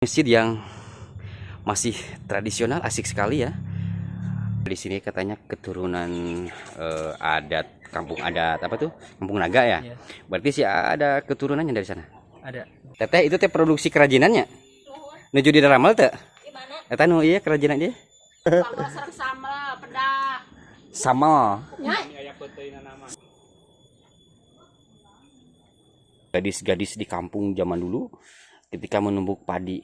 Masjid yang masih tradisional, asik sekali ya. Di sini katanya keturunan adat, kampung adat apa tuh? Kampung Naga ya. Iya. Berarti sih ada keturunannya dari sana. Ada. Teteh itu teh produksi kerajinannya. Nuju di ramal teh. Gimana? Eta nu iya kerajinan dia. Bangga sareng sambal pedak. Sama. Nya, Gadis-gadis di kampung zaman dulu ketika menumbuk padi.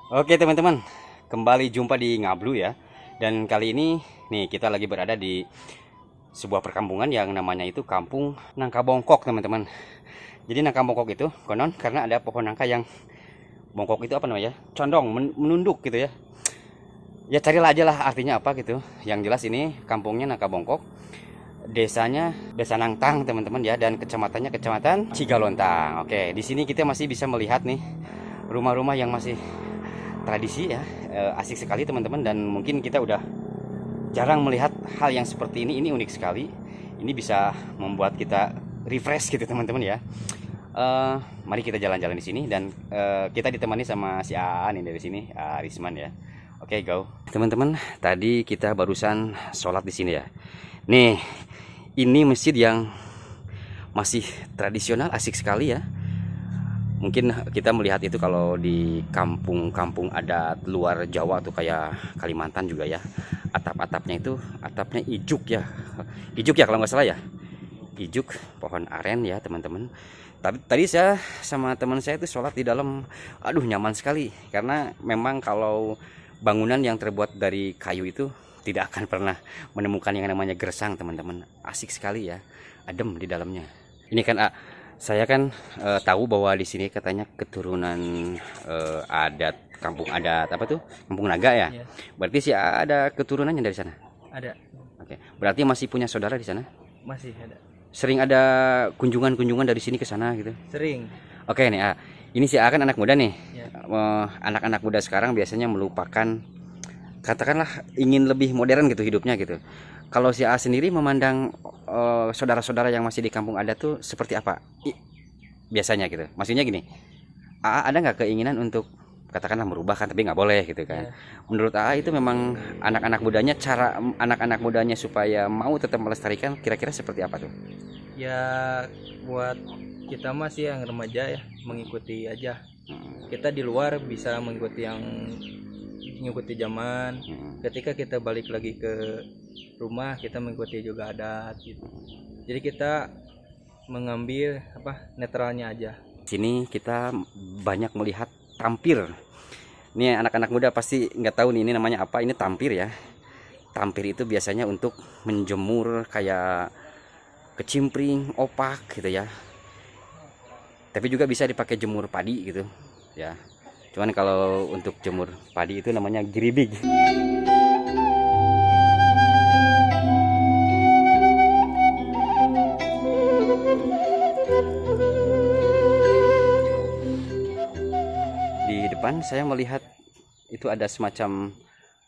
Oke teman-teman, kembali jumpa di Ngablu ya. Dan kali ini nih kita lagi berada di sebuah perkampungan yang namanya itu Kampung Nangka Bongkok teman-teman. Jadi nangka bongkok itu konon karena ada pohon nangka yang bongkok itu apa namanya? Condong, menunduk gitu ya. Ya carilah aja lah artinya apa gitu. Yang jelas ini kampungnya Nangka Bongkok. Desanya Desa Nangtang teman-teman ya, dan kecamatannya Kecamatan Cigalontang. Oke, di sini kita masih bisa melihat nih rumah-rumah yang masih tradisi ya, asik sekali teman-teman, dan mungkin kita udah jarang melihat hal yang seperti ini. Ini unik sekali, ini bisa membuat kita refresh gitu teman-teman ya. Mari kita jalan-jalan di sini, dan kita ditemani sama si Aan nih dari sini, Risman ya. Oke, go teman-teman. Tadi kita barusan sholat di sini ya. Nih, ini masjid yang masih tradisional, asik sekali ya. Mungkin kita melihat itu kalau di kampung-kampung adat luar Jawa tuh kayak Kalimantan juga ya. Atap-atapnya itu atapnya ijuk ya. Ijuk ya kalau nggak salah ya. Ijuk, pohon aren ya teman-teman. Tadi saya sama teman saya itu sholat di dalam. Aduh, nyaman sekali. Karena memang kalau bangunan yang terbuat dari kayu itu tidak akan pernah menemukan yang namanya gersang teman-teman. Asik sekali ya. Adem di dalamnya. Ini kan saya kan tahu bahwa di sini katanya keturunan adat, kampung adat apa tuh? Kampung Naga ya. Iya. Berarti sih ada keturunannya dari sana. Ada. Oke. Berarti masih punya saudara di sana? Masih ada. Sering ada kunjungan-kunjungan dari sini ke sana gitu. Sering. Oke nih, ini sih akan anak muda nih. Ya. Anak-anak muda sekarang biasanya melupakan, katakanlah ingin lebih modern gitu hidupnya gitu. Kalau si A sendiri memandang saudara-saudara yang masih di kampung adat tuh seperti apa? Biasanya gitu. Maksudnya gini, A ada nggak keinginan untuk katakanlah merubah, kan tapi nggak boleh gitu kan. Ya. Menurut A itu memang anak-anak mudanya, cara anak-anak mudanya supaya mau tetap melestarikan kira-kira seperti apa tuh? Ya, buat kita masih yang remaja ya, mengikuti aja. Kita di luar bisa mengikuti zaman. Ketika kita balik lagi ke rumah, kita mengikuti juga adat gitu. Jadi kita mengambil netralnya aja. Sini kita banyak melihat tampir. Nih anak-anak muda pasti nggak tahu nih ini namanya apa. Ini tampir ya. Tampir itu biasanya untuk menjemur kayak kecimpring, opak gitu ya. Tapi juga bisa dipakai jemur padi gitu ya. Cuman kalau untuk jemur padi itu namanya geribig. Di depan saya melihat itu ada semacam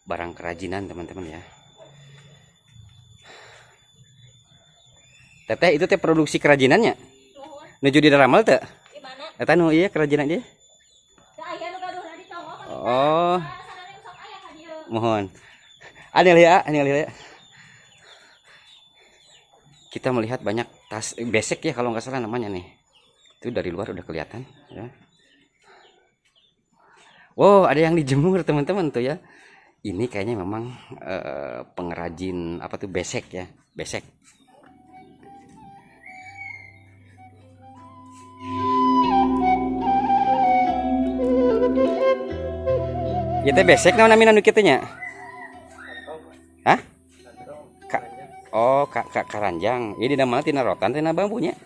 barang kerajinan teman-teman ya. Teteh itu teh produksi kerajinannya. nuhun. Nuju di ramal teh. Di mana? Eta nu iya kerajinan dia. Oh, mohon. Anil ya. Kita melihat banyak tas besek ya kalau nggak salah namanya nih. Itu dari luar udah kelihatan ya. Wow, ada yang dijemur teman-teman tuh ya. Ini kayaknya memang pengrajin apa tuh besek ya, besek. Ya teh besek naon namina nu kitu nya? Hah? Karanjang. Ini dina mana tina rotan tina bambunya.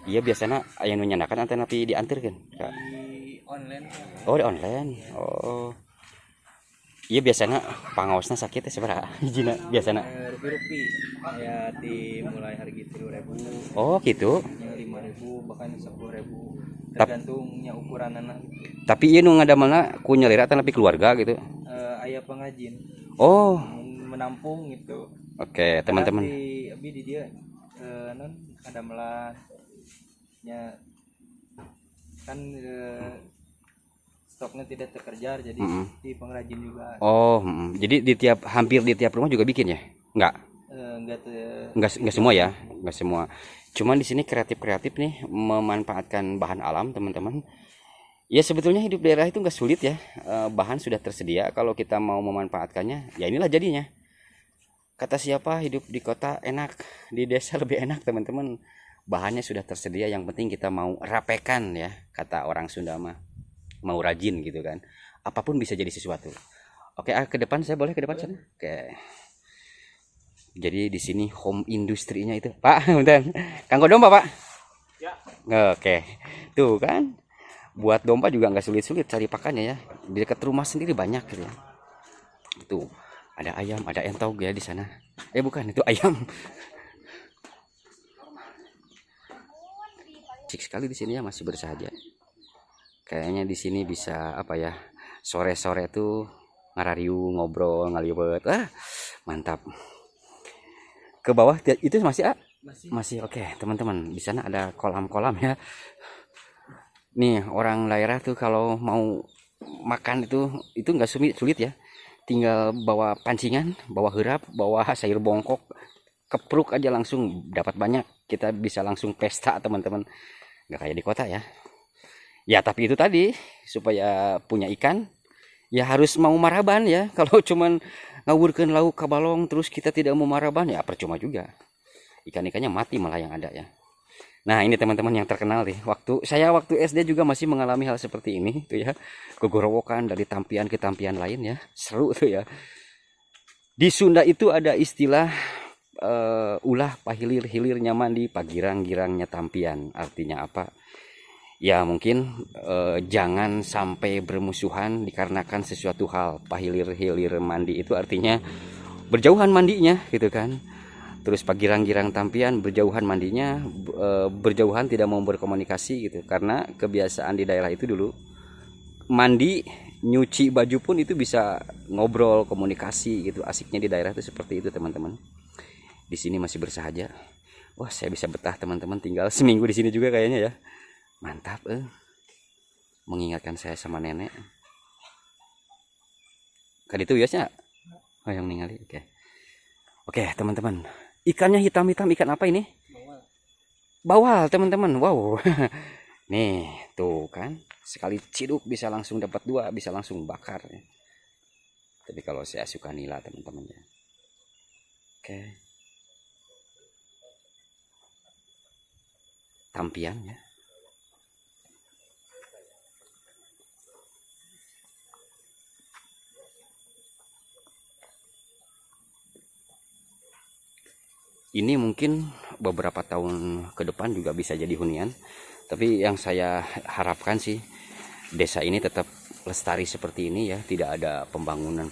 Iya biasanya aya nu nyandakan antena pi dianterkeun. Di online. Oh, di online. Oh. Iya biasanya pangaosna sakit teh sabaraha hijina biasana? Rupi-rupi. Ya dimulai harga 3.000. Oh, gitu. Ya 5.000 bahkan 10.000. Tergantungnya ukuran anak. Tapi ieu nu ngadamelna ku nyelira tapi keluarga gitu. Aya pengajin. Oh, Menampung gitu. oke, teman-teman. Abi di dia non ada melah nya kan stoknya tidak terkejar jadi di pengrajin juga. Oh, jadi hampir di tiap rumah juga bikin ya? Enggak semua ya, enggak semua. Cuman di sini kreatif nih memanfaatkan bahan alam teman-teman. Ya sebetulnya hidup daerah itu enggak sulit ya, bahan sudah tersedia. Kalau kita mau memanfaatkannya, ya inilah jadinya. Kata siapa hidup di kota enak, di desa lebih enak teman-teman. Bahannya sudah tersedia, yang penting kita mau rapekan ya, kata orang Sunda mah. Mau rajin gitu kan, apapun bisa jadi sesuatu. Oke, ke depan saya boleh ke depan sana. Oke, jadi di sini home industrinya itu Pak, bentar, Kang Domba Pak ya. Oke, tuh kan buat domba juga nggak sulit-sulit cari pakannya ya, di dekat rumah sendiri banyak gitu ya. Tuh ada ayam, ada entog ya di sana. Bukan, itu ayam. Cik sekali di sini ya, masih bersahaja. Kayaknya di sini bisa apa ya, sore-sore tuh ngarariu ngobrol ngaliwet. Mantap. Ke bawah itu masih masih oke teman-teman. Di sana ada kolam-kolam ya. Nih orang daerah tuh kalau mau makan itu nggak sulit ya. Tinggal bawa pancingan, bawa herap, bawa sayur bongkok, kepruk aja langsung dapat banyak. Kita bisa langsung pesta teman-teman. Nggak kayak di kota ya. Ya tapi itu tadi, supaya punya ikan ya harus mau maraban ya. Kalau cuman ngawurkeun lauk kabalong terus kita tidak mau maraban ya percuma juga. Ikan-ikannya mati malah yang ada ya. Nah ini teman-teman yang terkenal nih. Waktu SD juga masih mengalami hal seperti ini tuh ya. Gogorowokan dari tampian ke tampian lain ya. Seru tuh ya. Di Sunda itu ada istilah ulah pahilir-hilir nyaman di pagirang-girangnya tampian. Artinya apa? Ya mungkin jangan sampai bermusuhan dikarenakan sesuatu hal. Pahilir-hilir mandi itu artinya berjauhan mandinya gitu kan. Terus pagirang-girang tampian berjauhan mandinya, berjauhan tidak mau berkomunikasi gitu. Karena kebiasaan di daerah itu dulu mandi, nyuci baju pun itu bisa ngobrol, komunikasi gitu. Asiknya di daerah itu seperti itu teman-teman. Di sini masih bersahaja. Wah saya bisa betah teman-teman, tinggal seminggu di sini juga kayaknya ya. Mantap mengingatkan saya sama nenek. Kan itu biasanya yang ningali. Oke teman-teman, ikannya hitam-hitam, ikan apa ini? Bawal teman-teman. Wow. Nih tuh kan, sekali ciduk bisa langsung dapat 2, bisa langsung bakar ya. Tapi kalau saya suka nila teman-teman ya. Tampian ya. Ini mungkin beberapa tahun ke depan juga bisa jadi hunian. Tapi yang saya harapkan sih desa ini tetap lestari seperti ini ya. Tidak ada pembangunan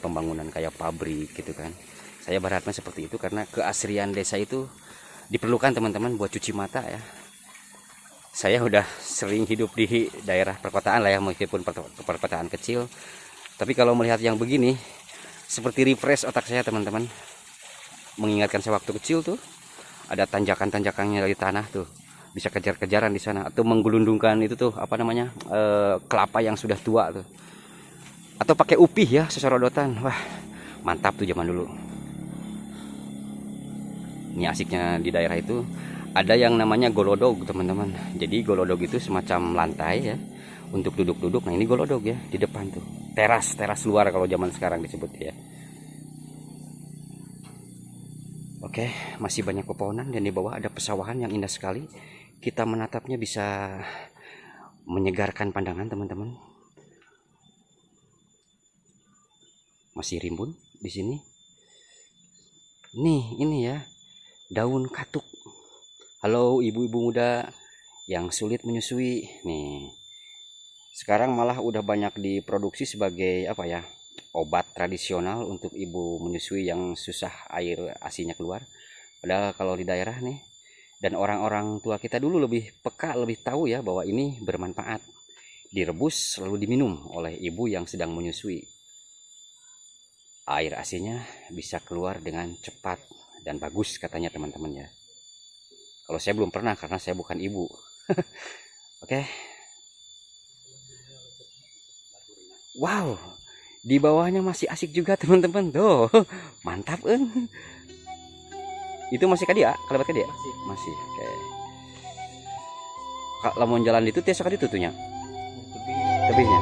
kayak pabrik gitu kan. Saya berharapnya seperti itu karena keasrian desa itu diperlukan teman-teman buat cuci mata ya. Saya udah sering hidup di daerah perkotaan lah ya, meskipun perkotaan kecil. Tapi kalau melihat yang begini seperti refresh otak saya teman-teman. Mengingatkan saya waktu kecil tuh ada tanjakan-tanjakannya dari tanah tuh. bisa kejar-kejaran di sana, atau menggelundungkan itu tuh apa namanya, kelapa yang sudah tua tuh, atau pakai upih ya sesorodotan. Wah mantap tuh zaman dulu. Ini asiknya di daerah itu ada yang namanya golodog teman-teman. Jadi golodog itu semacam lantai ya untuk duduk-duduk. Nah ini golodog ya di depan tuh, teras luar kalau zaman sekarang disebut ya. Oke, masih banyak pepohonan dan di bawah ada pesawahan yang indah sekali. Kita menatapnya bisa menyegarkan pandangan teman-teman. Masih rimbun di sini. Nih ini ya, daun katuk. Halo ibu-ibu muda yang sulit menyusui. Nih sekarang malah udah banyak diproduksi sebagai apa ya, obat tradisional untuk ibu menyusui yang susah air asinya keluar. Padahal kalau di daerah nih, dan orang-orang tua kita dulu lebih peka, lebih tahu ya bahwa ini bermanfaat. Direbus lalu diminum oleh ibu yang sedang menyusui. Air asinya bisa keluar dengan cepat dan bagus katanya teman-teman ya. Kalau saya belum pernah karena saya bukan ibu. Oke. Wow, di bawahnya masih asik juga teman-teman. Tuh, mantap Itu masih kadi ya? Kalabat kadi ya? Masih. Oke. Kak lamun jalan itu tiasa kadi tutunya. Tebihnya.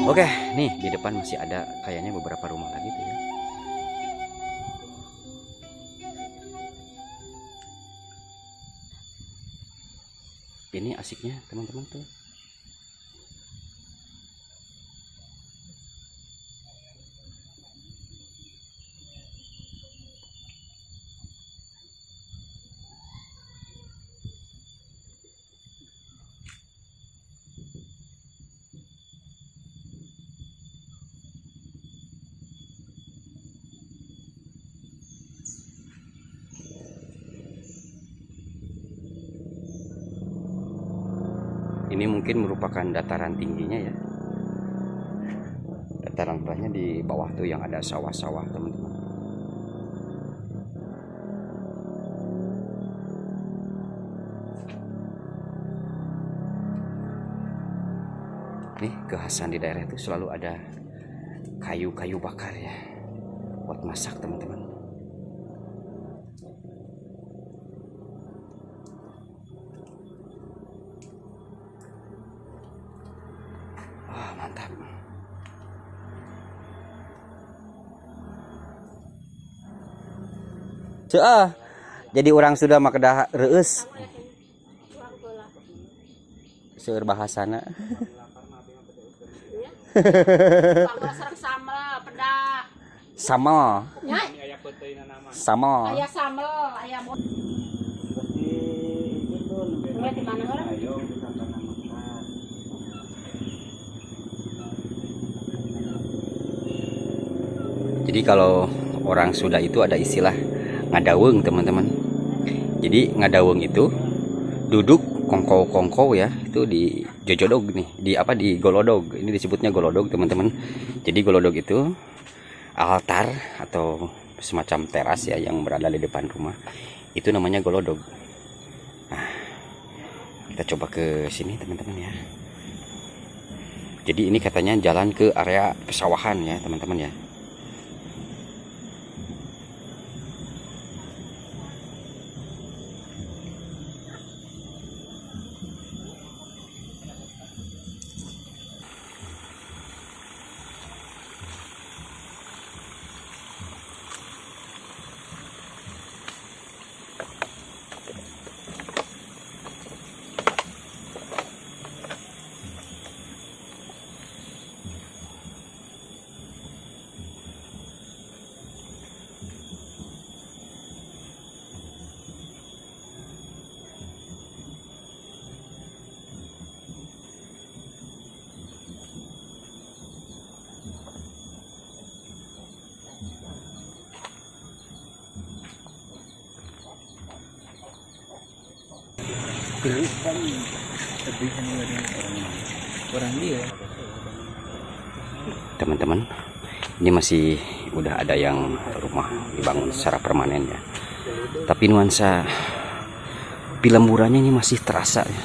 Oke, nih di depan masih ada kayaknya beberapa rumah lagi tuh ya. Ini asiknya teman-teman tuh. Ini mungkin merupakan dataran tingginya ya. Dataran renahnya di bawah tuh yang ada sawah-sawah teman-teman. Nih kekhasan di daerah itu selalu ada kayu-kayu bakar ya buat masak teman-teman. Mantap. Jadi orang sudah makedah reus. Seueur bahasana. Sama. Sama. Aya sambel, aya bot. Di mana orang? Jadi kalau orang Sunda itu ada istilah ngadaweng teman-teman. Jadi ngadaweng itu duduk kongkow-kongkow ya, itu di jojodog nih, di apa, di golodog. Ini disebutnya golodog teman-teman. Jadi golodog itu altar atau semacam teras ya yang berada di depan rumah. Itu namanya golodog. Nah, kita coba ke sini teman-teman ya. Jadi ini katanya jalan ke area pesawahan ya teman-teman ya. orang dia. Teman-teman, ini masih udah ada yang rumah dibangun secara permanen ya, tapi nuansa pilemburannya ini masih terasa ya.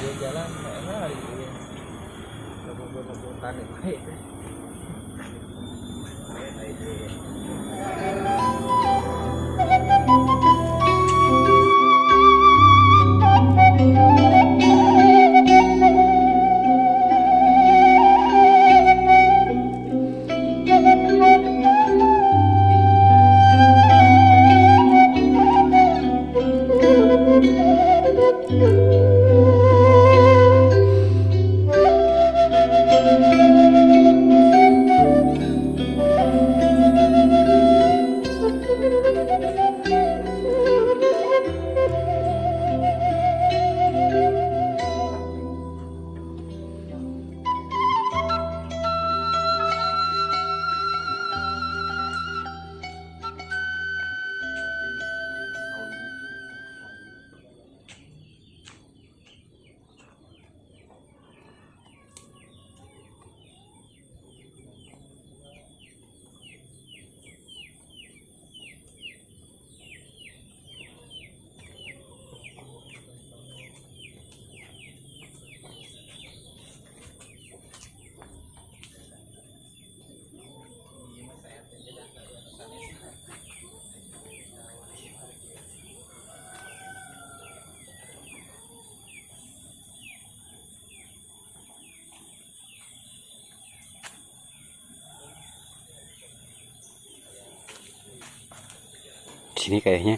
Sini kayaknya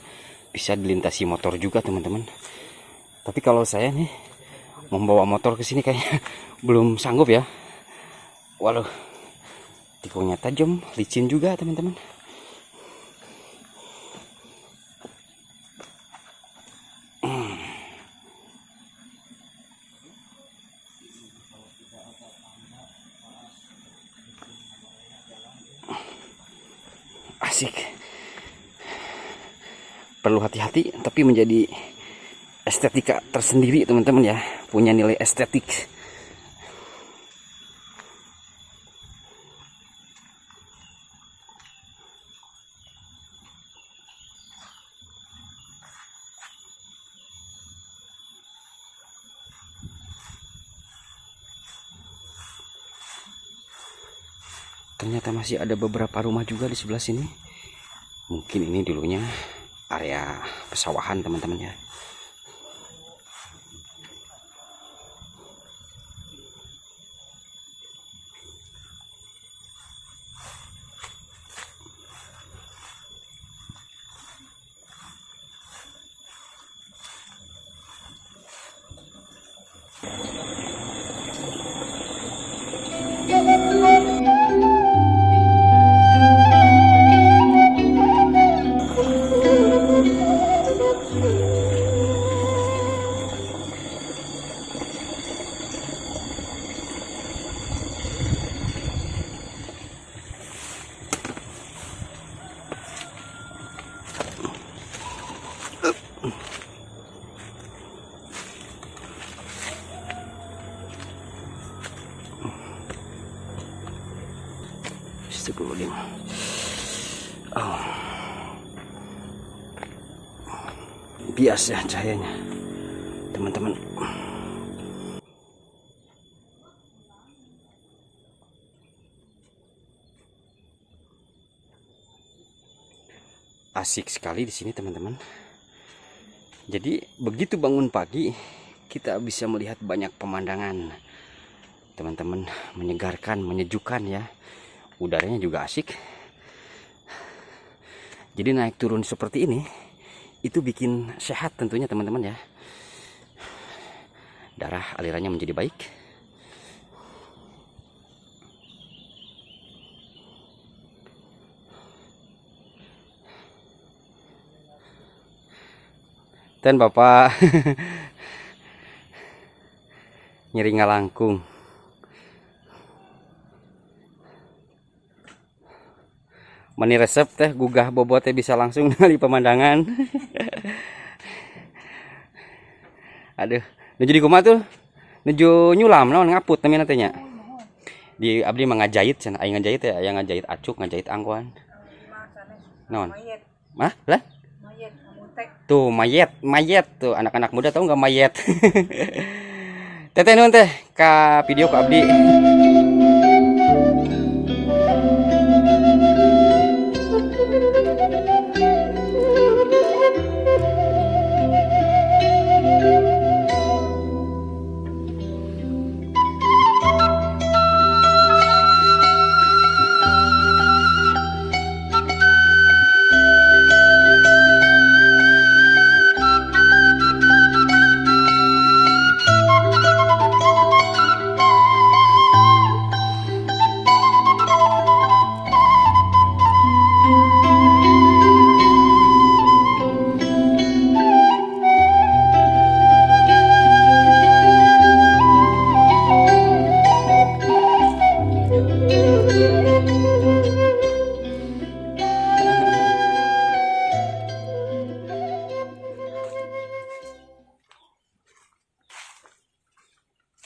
bisa dilintasi motor juga teman-teman. Tapi kalau saya nih membawa motor ke sini kayaknya belum sanggup ya. Waduh, tikunnya tajam, licin juga teman-teman. Asik. Perlu hati-hati, tapi menjadi estetika tersendiri teman-teman ya, punya nilai estetik. Ternyata masih ada beberapa rumah juga di sebelah sini. Mungkin ini dulunya area pesawahan teman-teman ya. Astagfirullahaladzim. Oh. Bias ya cahayanya teman-teman. Asik sekali di sini teman-teman. Jadi begitu bangun pagi kita bisa melihat banyak pemandangan teman-teman, menyegarkan, menyejukkan ya. Udaranya juga asik. Jadi naik turun seperti ini itu bikin sehat tentunya teman-teman ya. Darah alirannya menjadi baik. Dan Bapak nyeri ngalangkung. Mani resep teh gugah bobotnya bisa langsung dari pemandangan. Aduh, nuju di kumaha tuh? Nuju nyulam naon ngaput namanya teh nya. Di abdi mah ngajait cenah, aya ngajait ya, aya ngajait acuk, ngajait angkuhan. Non. Mah? Lah? Tuh mayet tuh anak-anak muda tahu nggak mayet? Teteh nun teh ka video ke abdi.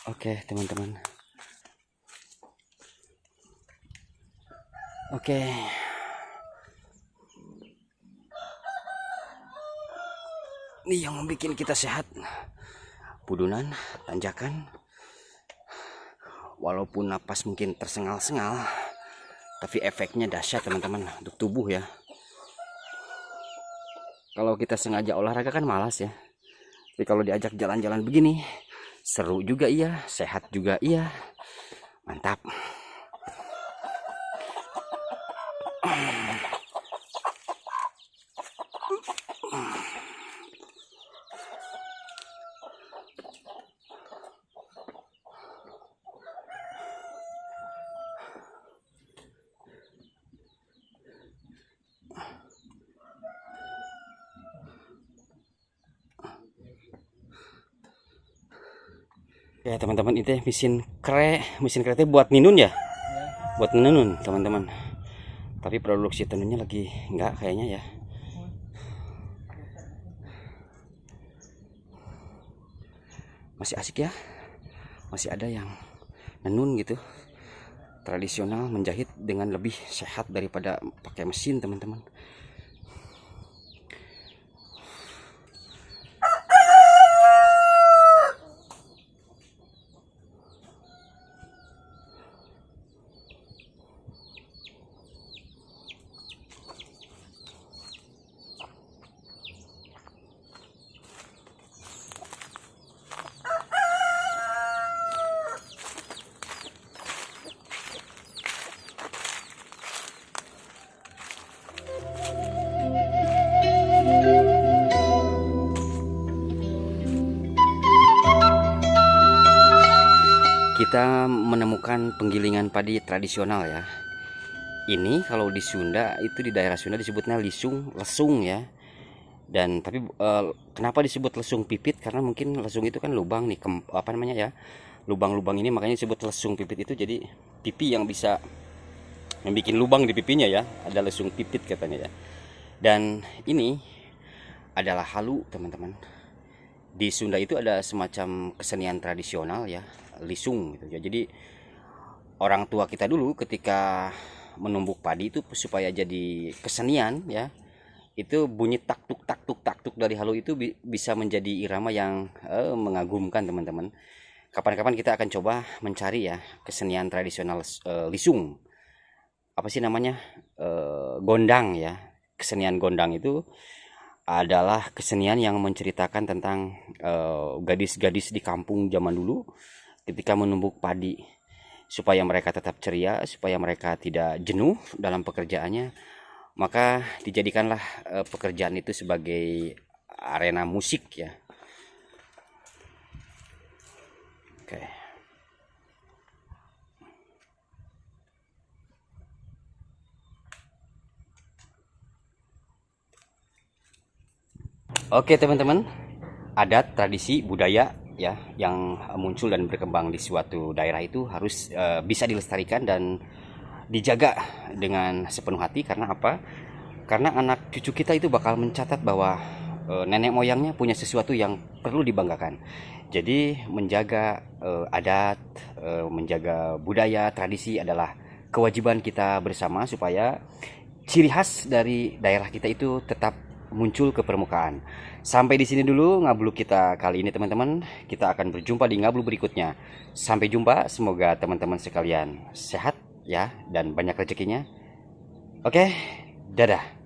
Oke, teman-teman. Oke. Ini yang membuat kita sehat. Pudunan, tanjakan. Walaupun napas mungkin tersengal-sengal, tapi efeknya dahsyat teman-teman untuk tubuh ya. Kalau kita sengaja olahraga kan malas ya. Tapi kalau diajak jalan-jalan begini, seru juga iya, sehat juga iya. Mantap. Ya teman-teman, itu mesin kre itu buat ninun ya, buat ninun teman-teman. Tapi produksi tenunnya lagi enggak kayaknya ya. Masih asik ya, masih ada yang nenun gitu, tradisional, menjahit dengan lebih sehat daripada pakai mesin teman-teman. Kita menemukan penggilingan padi tradisional ya. Ini kalau di Sunda itu, di daerah Sunda disebutnya lesung ya. Dan tapi kenapa disebut lesung pipit? Karena mungkin lesung itu kan lubang nih, apa namanya ya, lubang-lubang ini, makanya disebut lesung pipit itu. Jadi pipi yang bisa membuat lubang di pipinya ya, ada lesung pipit katanya ya. Dan ini adalah halu teman-teman. Di Sunda itu ada semacam kesenian tradisional ya, lisung gitu ya. Jadi orang tua kita dulu ketika menumbuk padi itu supaya jadi kesenian ya, itu bunyi taktuk taktuk taktuk dari halu itu bisa menjadi irama yang mengagumkan teman-teman. Kapan-kapan kita akan coba mencari ya kesenian tradisional lisung. Apa sih namanya? Gondang ya. Kesenian gondang itu adalah kesenian yang menceritakan tentang gadis-gadis di kampung zaman dulu ketika menumbuk padi, supaya mereka tetap ceria, supaya mereka tidak jenuh dalam pekerjaannya, maka dijadikanlah pekerjaan itu sebagai arena musik ya. Oke. Oke teman-teman, adat, tradisi, budaya ya yang muncul dan berkembang di suatu daerah itu harus bisa dilestarikan dan dijaga dengan sepenuh hati. Karena apa? Karena anak cucu kita itu bakal mencatat bahwa nenek moyangnya punya sesuatu yang perlu dibanggakan. Jadi menjaga adat, menjaga budaya, tradisi adalah kewajiban kita bersama supaya ciri khas dari daerah kita itu tetap muncul ke permukaan. Sampai di sini dulu ngablu kita kali ini teman-teman. Kita akan berjumpa di ngablu berikutnya. Sampai jumpa, semoga teman-teman sekalian sehat ya dan banyak rezekinya. Oke, dadah.